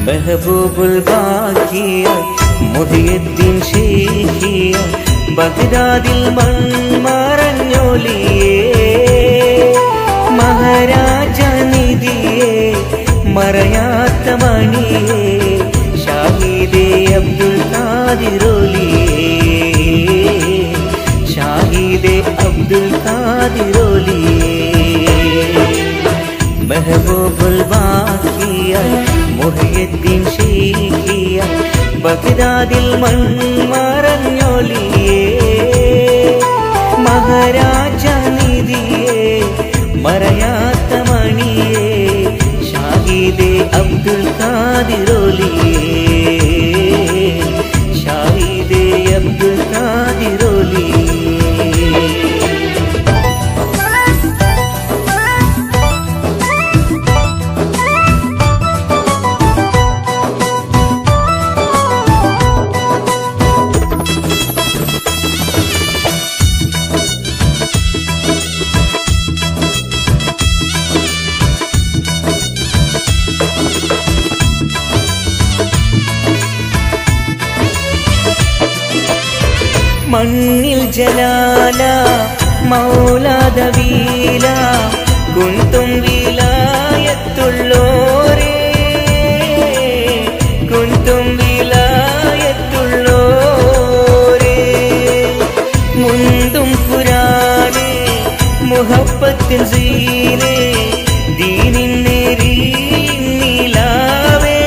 മെഹബൂബുൽ ബാഖിയ മുഹിയുദ്ദീൻ ശൈഖിയ ബഗ്ദാദിൽ മൺമറഞ്ഞൊലിയേ മഹാരാജ നിധിയേ മറയാത്ത മണിയേ ഷാഹിദേ അബ്ദുൽ ഖാദിറോലിയേ ഷാഹിദേ അബ്ദുൽ ഖാദിറോലിയേ മെഹബൂബുൽ ബാഖിയ മുഹിയുദ്ദീൻ ശൈഖിയ ബഗ്ദാദിൽ മൺമറഞ്ഞൊലിയേ മഹാരാജ നിധിയേ മറയാത്ത മണിയേ ഷാഹിദേ അബ്ദുൽ ഖാദിറോലിയേ ഷാഹിദേ അബ്ദുൽ ഖാദിറോലിയേ മണ്ണിൽ ജലാല മൗലാദവീല കുന്തും വിലായത്തുള്ളോരേ കുന്തും വിലായത്തുള്ളോരേ മുന്തും ഖുർആനേ മുഹബ്ബത്തിൻ സീനേ ദീനിൻ നീലാവേ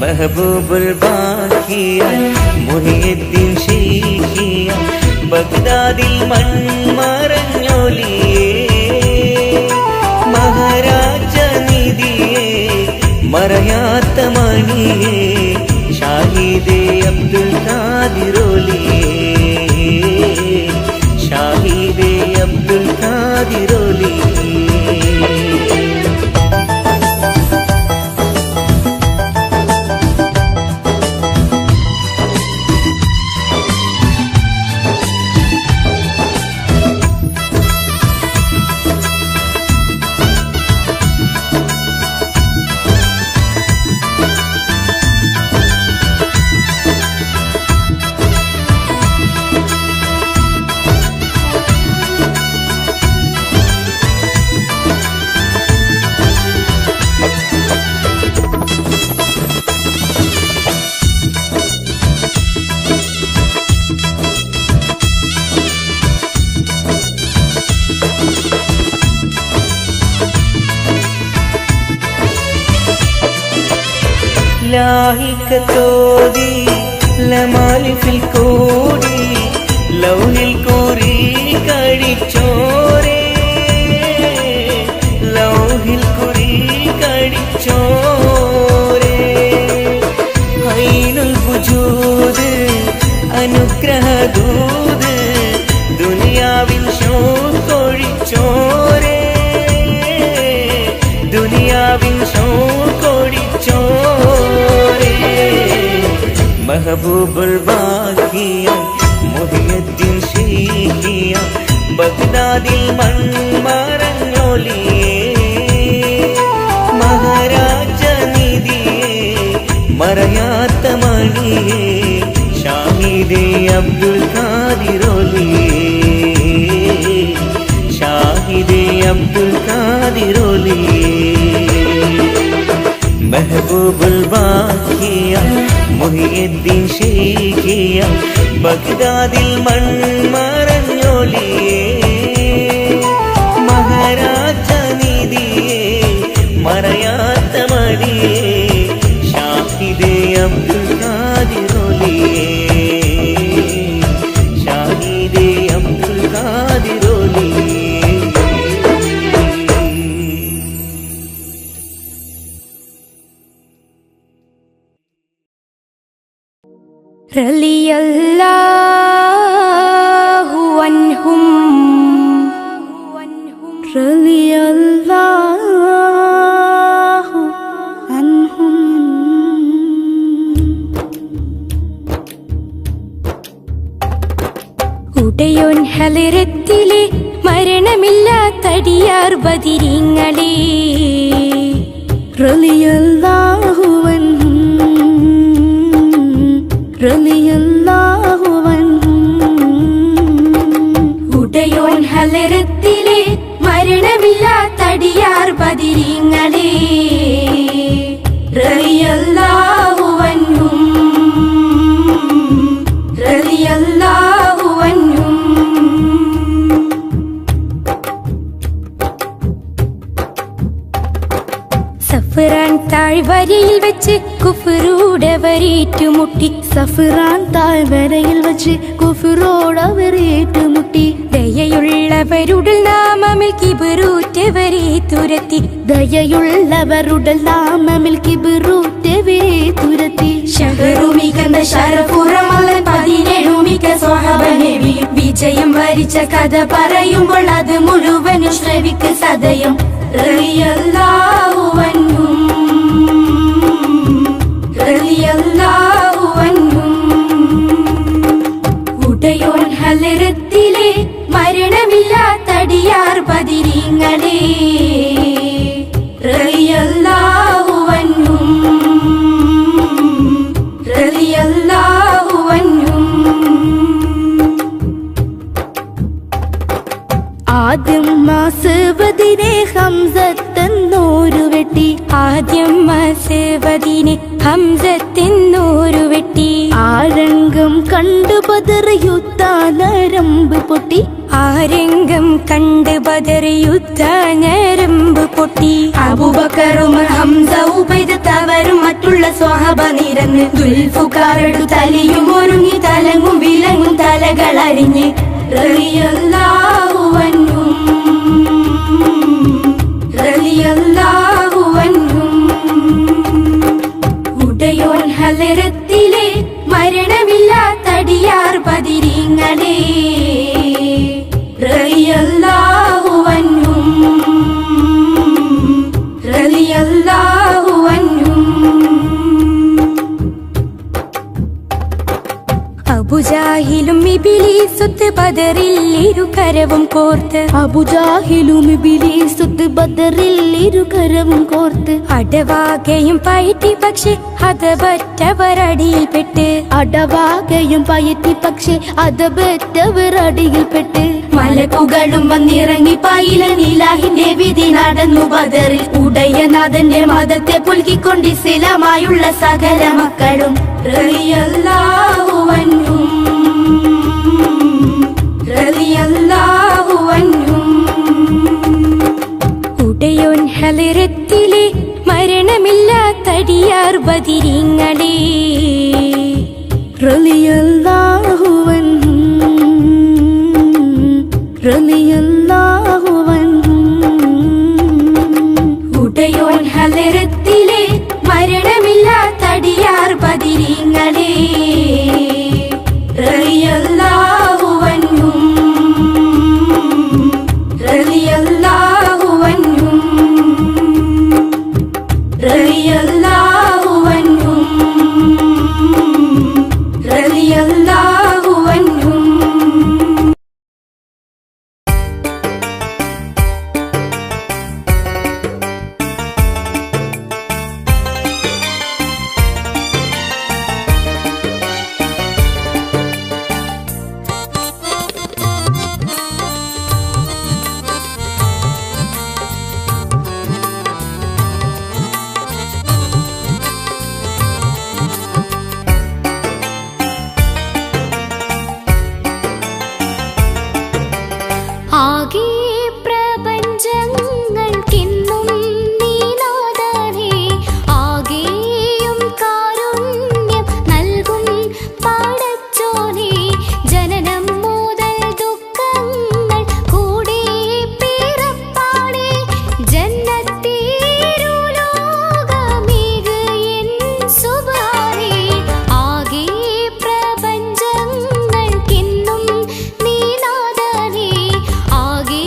മെഹബൂബുൽ ബാഖിയ മുഹിയുദ്ദീൻ ശൈഖിയ ബഗ്ദാദിൽ മൺമറഞ്ഞൊലിയേ മഹാരാജ നിധിയേ മറയാത്ത മണിയേ ഷാഹിദേ അബ്ദുൽ ഖാദിറോലിയേ ഷാഹിദേ അബ്ദുൽ ഖാദിറോലിയേ ലാഹിക്കത്തോതി ലമാലിഫിൽ കൂടി ലൗഹിൽ കൂറി കഴിച്ചോരേ ലൗഹിൽ കുറി കഴിച്ചോരേ ഐനുൽ വുജൂദ് അനുഗ്രഹദൂത് ദുനിയാവിൻ ഷൗഖൊഴിച്ചോരേ ദുനിയാവിൻ ഷൗഖൊഴിച്ചോരേ മെഹബൂബുൽ ബാഖിയ മുഹിയുദ്ദീൻ ശൈഖിയ ബഗ്ദാദിൽ മൺമറഞ്ഞൊലിയേ മഹാരാജ നിധിയേ മറയാത്ത മണിയേ ഷാഹിദേ അബ്ദുൽ ഖാദിറോലിയേ ഷാഹിദേ അബ്ദുൽ ഖാദിറോലിയേ മെഹബൂബുൽ ബാഖിയ മുഹിയുദ്ദീൻ ശൈഖിയ ബഗ്ദാദിൽ മൺമറഞ്ഞൊലിയേ മഹാരാജ നിധിയേ മറയാത്ത മണിയേ ഷാഹിദേ അബ്ദുൽ ഖാദിറോലിയേ ഷാഹിദേ അബ്ദുൽ ഖാദിറോലിയേ റളിയല്ലാഹു അൻഹും റളിയല്ലാഹു അൻഹും ഉടയോൻ ഹലരത്തിലെ മരണമില്ലാത്തടിയാർ ബദിരീങ്ങളെ റളിയല്ലാഹു അൻഹും റളിയല്ലാഹു അൻഹും. ഉടയോൻ ഹലറത്തിലെ മരണമില്ലാത്തടിയാർ ബദിരീങ്ങളെ റളിയല്ലാഹു അൻഹും റളിയല്ലാഹു അൻഹും. സഫ്റാൻ താഴ്വരയിൽ വെച്ച് കുഫ്റോടവരേറ്റുമുട്ടി സഫ്റാൻ താഴ്വരയിൽ വെച്ച് കുഫ്റോടവരേറ്റുമുട്ടി ദയയുള്ളവരുടെ നാമമിൽ കിബറൂറ്റവരെ തുരത്തി ദയയുള്ളവരുടെ നാമമിൽ കിബറൂറ്റവരെ തുരത്തി. ഷഹറുമികന്ന ശരഫുറമല്ലൻ 17 മിക സ്വഹബ നബിയും വിജയം വരിച്ച കഥ പറയുമ്പോൾ അത് മുഴുവനും ശ്രവിക്ക് സദയം. റളിയല്ലാഹു അൻഹും റളിയല്ലാഹു അൻഹും. ഉടയോൻ ഹലറത്തിലെ മരണമില്ലാത്തടിയാർ ബദിരീങ്ങളെ റളിയല്ലാഹു അൻഹും റളിയല്ലാഹു അൻഹും. ആദ്യം മാസവദിനെ ഹംസത്തെന്നോരു വെട്ടി ആദ്യം മാസവദിനെ ഹംസത്തെന്നോരു വെട്ടി. ആരംഗം കണ്ടു ബദർ യുദ്ധാനരമ്പ് പൊട്ടി ആരംഗം കണ്ട് ബദർ യുദ്ധാനരമ്പ് പൊട്ടി. അബൂബക്കറും ഹംസ ഉബൈദ തവരും മറ്റുള്ള സ്വഹബ നിരന്ന് ദുൽഫുകാരടു തലയും ഒരുങ്ങി തലങ്ങും വിലങ്ങും തലകളരിഞ്ഞ് റളിയല്ലാഹു അൻഹും റളിയല്ലാഹു അൻഹും. ഉടയോൻ ഹലറത്തിലെ മരണമില്ലാത്തടിയാർ ബദിരീങ്ങളെ റളിയല്ലാഹു അൻഹും റളിയല്ലാഹു അൻഹും. അബുജാഹിലും ഇബ്ലീസുത്ത് ബദറിൽ ഇരുകരവും കോർത്ത് അബുജാഹിലും ഇബ്ലീസുത്ത് ബദറിൽ ഇരുകരവും കോർത്ത് അടവാകയും പയറ്റി പക്ഷെ അതപറ്റവരടിയിൽപ്പെട്ട് അടവാകയും പയറ്റി പക്ഷെ അതപറ്റവരടിയിൽപ്പെട്ട്. മലക്കുകളും വന്നിറങ്ങി പായില നീലാഹിന്റെ വിധി നടന്നു ബദറിൽ. ഉടയനാഥന്റെ മതത്തെ പുൽകിക്കൊണ്ട് ഇസ്ലാമായുള്ള സകല മക്കളും റളിയല്ലാഹു അൻഹും റളിയല്ലാഹു അൻഹും. ഉടയോൻ ഹലറത്തിലെ മരണമില്ലാത്തടിയാർ ബദിരീങ്ങളെ റളിയല്ലാഹു അൻഹും റളിയല്ലാഹു അൻഹും. ഉടയോൻ ഹലറത്തിലെ മരണമില്ലാത്തടിയാർ ബദിരീങ്ങളെ റളിയല്ലാഹു അൻഹും റളിയല്ലാഹു അൻഹും റളിയല്ലാഹു അൻഹും റളിയല്ലാഹു അൻഹും. ആകെ പ്രപഞ്ചങ്ങൾക്കിന്നും നീനാഥനേ ആകെയും കാരുണ്യം നൽകും പടച്ചോനേ. ജനനം മുതൽ ദുഃഖങ്ങൾ കൂടി പിറപ്പാടേ ജന്നത്തിരുലോകമേക് എൻ സുബ്ഹാനേ. ആകെ പ്രപഞ്ചങ്ങൾക്കിന്നും നീനാഥനേ ആകെ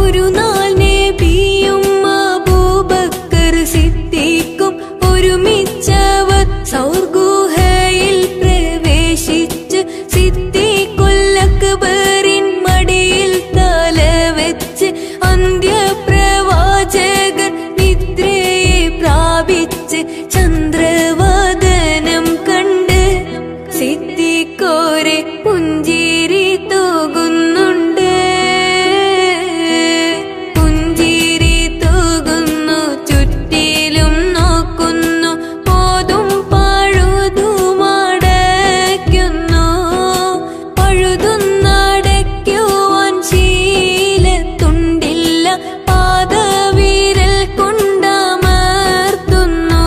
ഒരു നാൾ നബിയും അബൂബക്കർ സിദ്ദീഖും ഒരുമിച്ചവർ സൗർ ഗുഹയിൽ പ്രവേശിച്ച് സിദ്ദീഖുൽ അക്ബറിൻ മടിയിൽ തല വെച്ച് അന്ത്യപ്രവാചകർ നിദ്രയെ പ്രാപിച്ച് ചന്ദ്രവദനം കണ്ട് സിദ്ദീഖോരെ പുഞ്ചിരി തൂകുന്നുണ്ട്. പുഞ്ചിരി തൂകുന്നു, ചുറ്റിലും നോക്കുന്നു, പോതും പഴുതുമടയ്ക്കുന്നു. പഴുതുന്നടയ്ക്കുവാൻ ശീലത്തുണ്ടില്ല, പാദവിരൽ കൊണ്ടമർത്തുന്നു.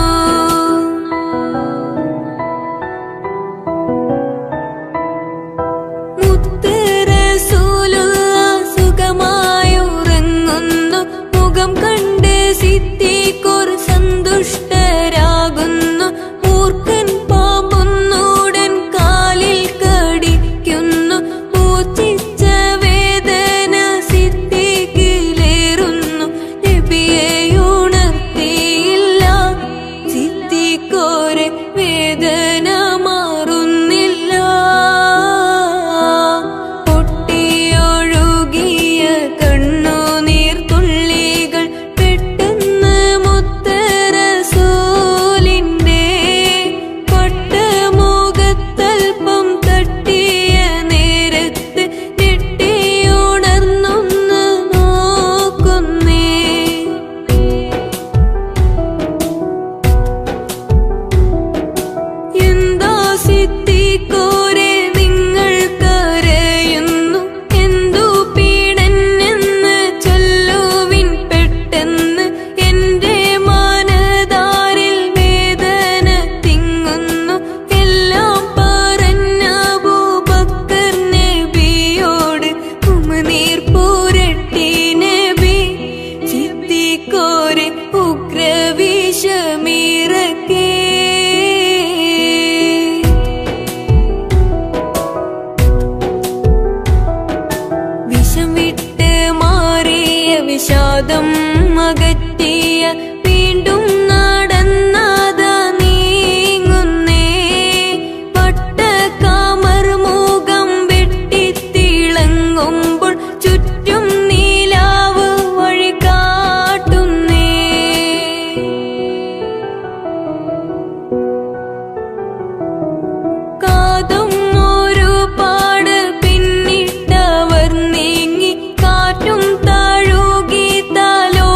മുത്ത് റസൂലുള്ള സുഖമായുറങ്ങുന്നു, മുഖം കണ്ട് സിദ്ദീഖോർ സന്തുഷ്ടരാകുന്നു. മൂർഖൻ പാമ്പൊന്നുടൻ കാലിൽ കടിക്കുന്നു, പൂച്ചിച്ച വേദന സിദ്ദീഖിലേറുന്നു. നബിയെ ഉണർത്തിയില്ല, സിദ്ദീഖോരെ വേദന മാറുന്നില്ല. പൊട്ടിയൊഴുകിയ കണ്ണുനീർ തുള്ളികൾ പെട്ടെന്ന് മുത്ത് റസൂലിന്റെ പട്ടമുഖത്തൽപ്പം തട്ടിയ നേരത്ത് ഞെട്ടിയുണർന്നൊന്ന് നോക്കുന്നേ. എന്താ സിദ്ദീഖോരെ നിങ്ങൾ കരയുന്നു, എന്തു പീഡനെന്ന് ചൊല്ലുവിൻ പെട്ടെന്ന്. എന്റെ മനതാരിൽ വേദന തിങ്ങുന്നു, എല്ലാം പറഞ്ഞ അബൂബക്കർ നബിയോട് ഉമിനീർ പുരട്ടി നബി. സിദ്ദീഖോരെ ഉഗ്രവിഷമിറക്കേ. വിഷം വിട്ട് മാറിയ വിഷാദം അകറ്റിയ വീണ്ടും നടന്നതാ നീങ്ങുന്നേ. പട്ടക്കാമർ മുഖം വെട്ടിത്തിളങ്ങുമ്പോൾ ചുറ്റും നീലാവ് വഴി കാട്ടുന്നേ. കാതും ഒരുപാട് പിന്നിട്ടവർ നീങ്ങി, കാറ്റും താഴുകി താലോ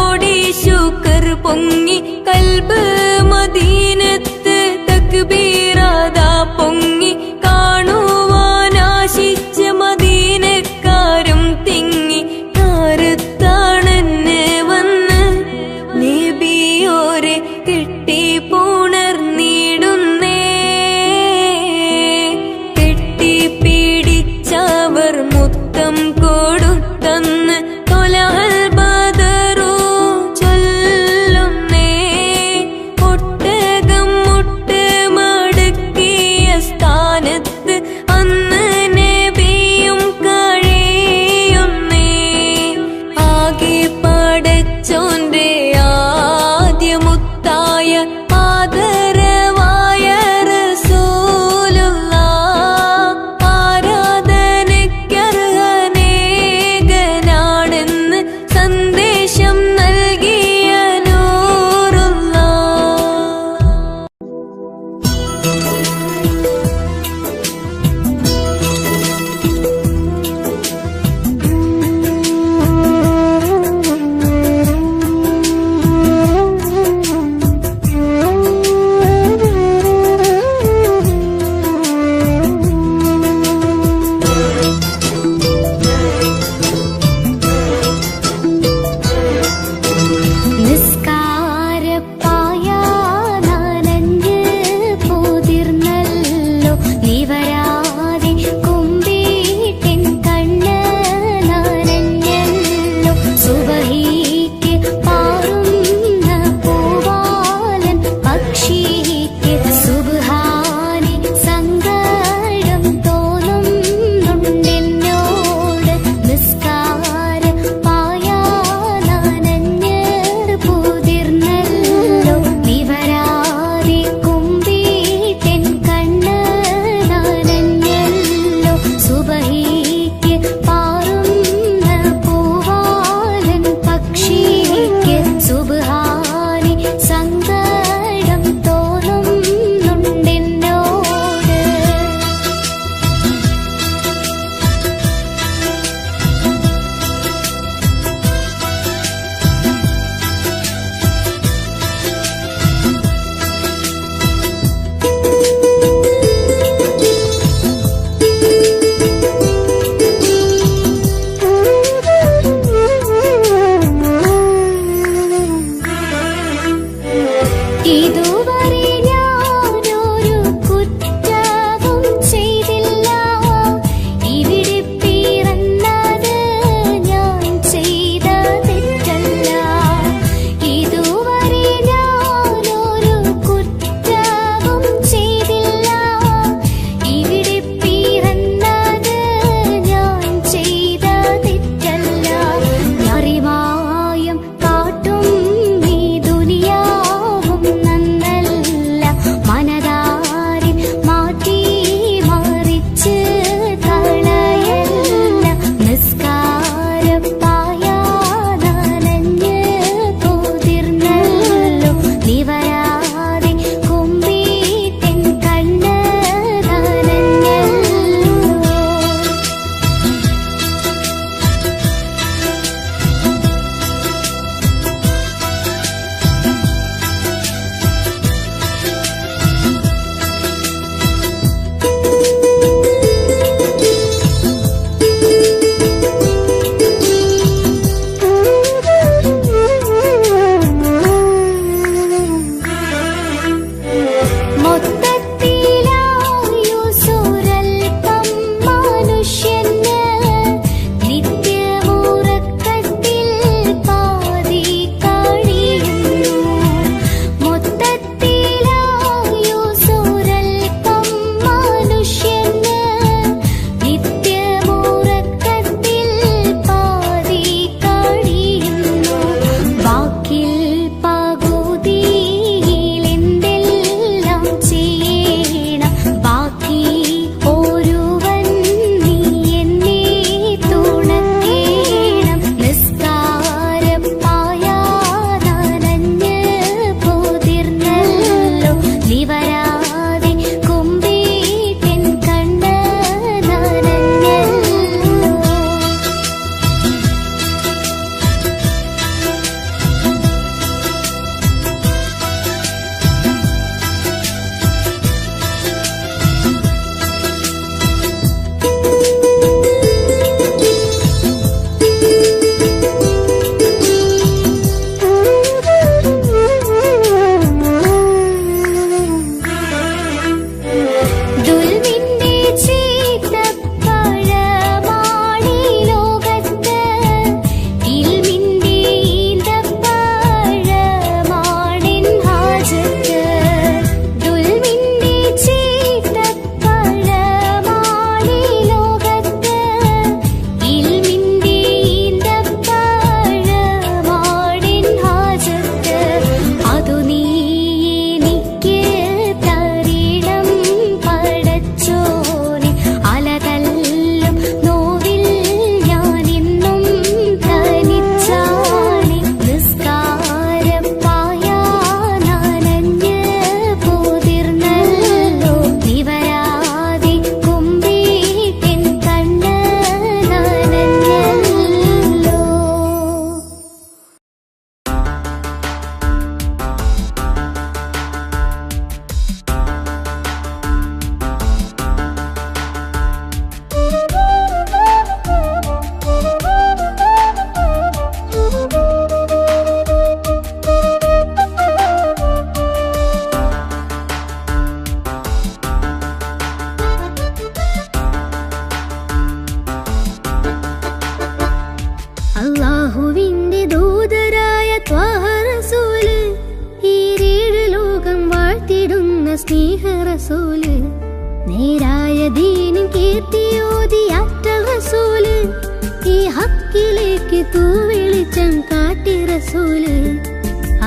ഹക്കിലേക്ക് തൂവെളിച്ചം കാട്ടി റസൂല്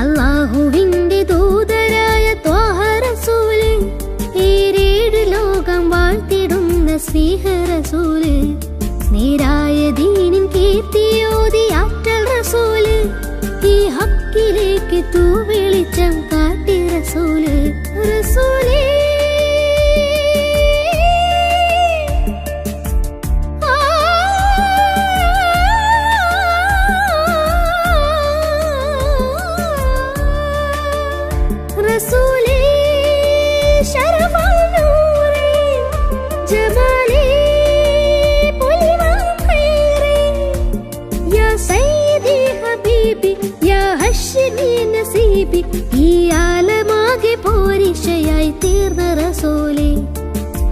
അല്ലാഹുവിന്റെ ദൂതരായ ത്വാഹ റസൂല് ഏഴ് ലോകം വാഴ്ത്തിടുന്ന സ്നേഹ റസൂല് നേരായ ദീനിൻ കീർത്തിയോതി ആറ്റൽ റസൂല് ഈ ഹക്കിലേക്ക് തൂവെളിച്ചം കാട്ടി റസൂല് റസൂലേ ഈ ആലമാകെ പോരിശയായി തീർന്ന റസൂലേ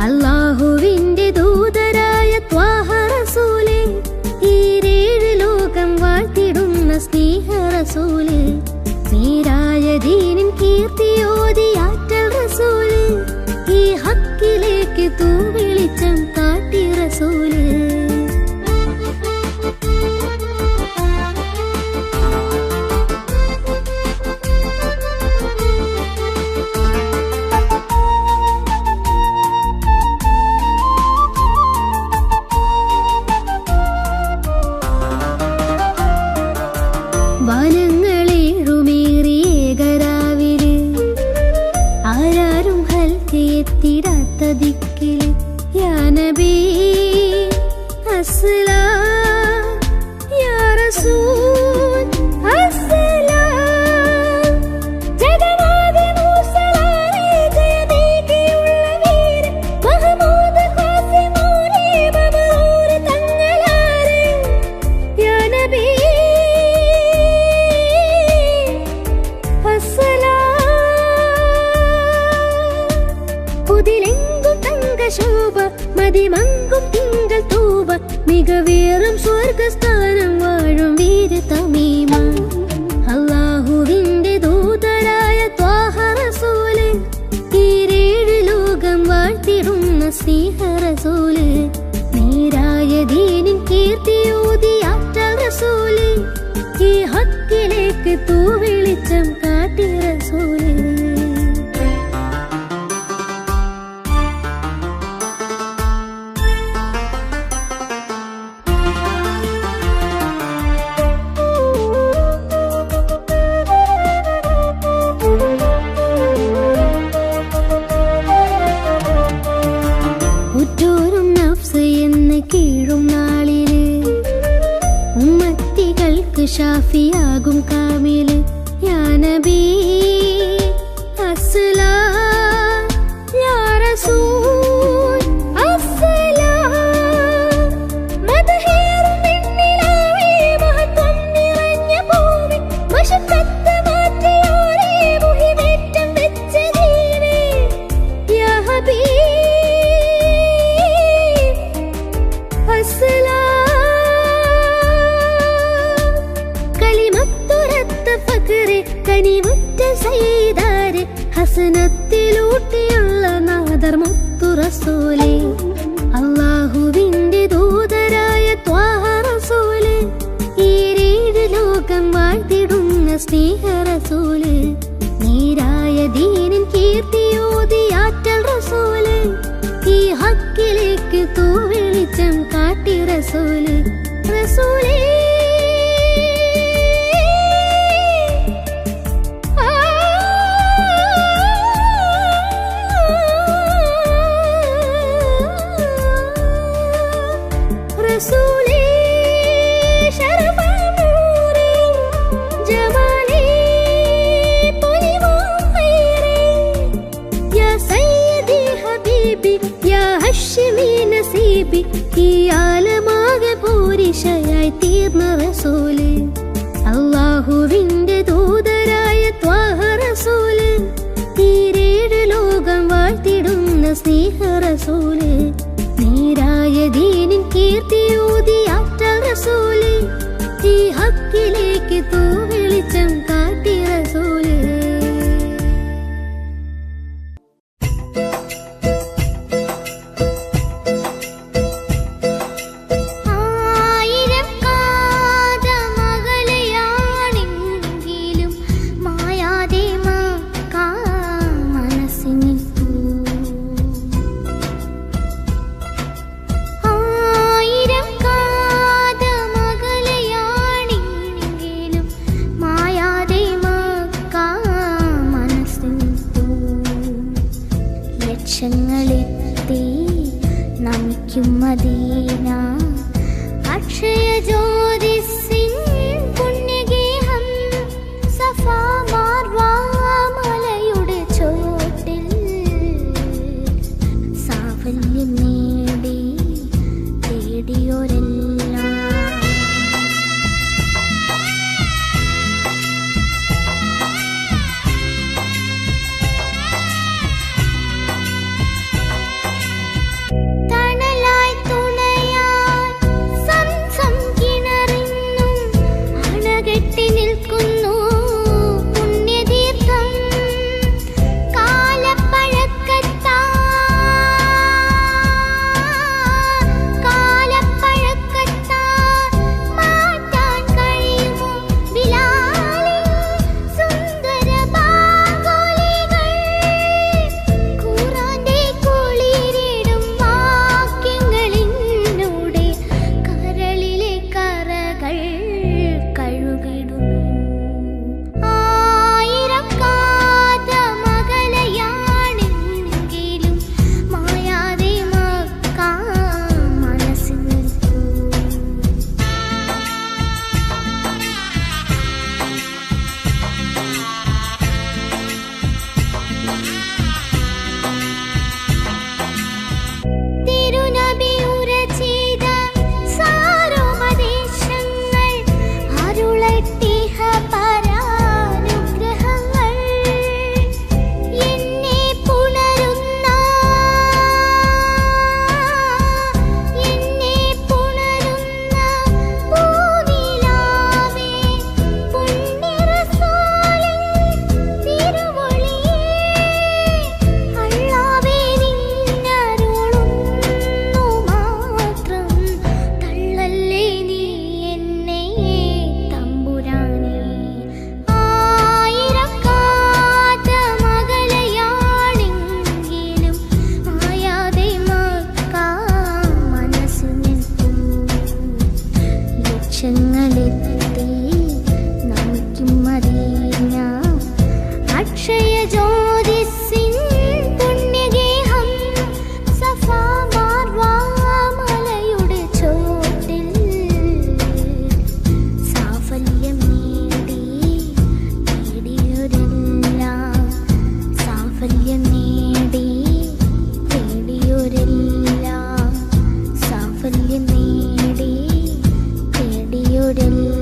അല്ലാഹുവിന്റെ ദൂതരായ ത്വാഹ റസൂലേ ഏഴ് ലോകം വാഴ്ത്തിടുന്ന സ്നേഹ റസൂലേ നേരായ ദീനിൻ കീർത്തിയോതി ആറ്റൽ റസൂലേ ഈ ഹക്കിലേക്ക് തൂവെളിച്ചം കാട്ടി റസൂലേ വനങ്ങളേഴുമേറിയേകരാവില് ആരാരും ഹൽക്കെത്തിടാത്ത ദിക്കില് യാ നബി അസ്സലാം യാ റസൂൽ അസ്സലാം ജഗന്നാഥ മൂസലാരെ ജയദേകിയുള്ള വീര മഹമൂദ് ഖാസിമൂലി മബറൂർ തങ്ങളാരെ യാ നബി ശോഭ മതിമങ്കും തിങ്കൾ തൂവ മികവേറും സ്വർഗസ്ഥാനം വാഴും വീര തമീമ അല്ലാഹുവിന്റെ ദൂതരായ ത്വാഹ റസൂല് ഏഴ് ലോകം വാഴ്ത്തിടുന്ന സ്നേഹ റസൂല് നേരായ ദീനിൻ കീർത്തിയോതി ആറ്റൽ റസൂല് ഈ ഹക്കിലേക്ക് തൂവെളിച്ചം കാട്ടി റസൂല് കീഴും നാളില് ഉമ്മത്തികൾക്ക് ഷാഫിയാകും കാമില് യാ നബി അസ്സലാം യാ റസൂൽ അസ്സലാം മദഹേറും വെണ്ണിലാവേ മഹത്വം നിറഞ്ഞ ഭൂമി മശക്കത്ത് മാറ്റിയോരേ മുഹിമേറ്റം വെച്ച ദീനേ യാ ഹബീബ് കനിമുറ്റ സയ്യിദാരെ ഹസനത്തിലൂട്ടിയുള്ള നാദർ മുത്തു റസൂലേ അല്ലാഹുവിന്റെ ദൂതരായ ത്വാഹ റസൂലേ ഏഴ് ലോകം വാഴ്ത്തിടുന്ന സ്നേഹ റസൂലേ നേരായ ദീനിൻ കീർത്തിയോതി ആറ്റൽ റസൂലേ ഈ ഹക്കിലേക്ക് തൂവെളിച്ചം കാട്ടി റസൂലേ റസൂലേ ഈ ആലമാകെ പോരിശയായി തീർന്ന റസൂല് അല്ലാഹുവിന്റെ ദൂതരായ ത്വാഹ റസൂല് ഏഴ് ലോകം വാഴ്ത്തിടുന്ന സ്നേഹ റസൂല് നേരായ ദീനിൻ കീർത്തിയോതി ആറ്റൽ റസൂല് ഈ ഹക്കിലേക്ക് തൂവെളിച്ചം കാട്ടി റസൂല് ആയിരം കെട്ടി നിൽക്കുന്നു പുണ്യതീർത്ഥം കാലപ്പഴക്കത്താ മാറ്റാൻ കഴിയുമോ ബിലാലേ സുന്ദര ബാങ്കുലികൾ ഖുർആന്റെ കുളിരിടും വാക്യങ്ങളിലൂടെ കരളിലെ കറകൾ കഴുകിടുന്നു ആയിരം കാതമകലയാണെങ്കിലും മായാതെ മക്ക മനസ്സിൽ നിൽക്കൂ തിരുനബി ഉരചിത സാരോപദേശങ്ങൾ അരുളട്ടിഹ പരാനുഗ്രഹങ്ങൾ എന്നെ പുണരുന്ന പൂനിലാവേ പുണ്യറസൂലിൻ തിരുവൊളിയേ അല്ലാഹുവേ നിന്നരുളുന്നു മാത്രം തള്ളല്ലേ നീ എന്നെ തമ്പുരാനേ ആയിരം കാതമകലയാണെങ്കിലും മായാതെ മക്ക മനസ്സിൽ നിൽക്കൂ ലക്ഷങ്ങളെത്തി നമിക്കും മദീന അക്ഷയ ജ്യോതിസിൻ പുണ്യഗേഹം സഫാ മാർവ മലയുടെ ചോട്ടിൽ സാഫല്യം നേടിയോരെല്ലാം സാഫല്യം നേടിയോരെല്ലാം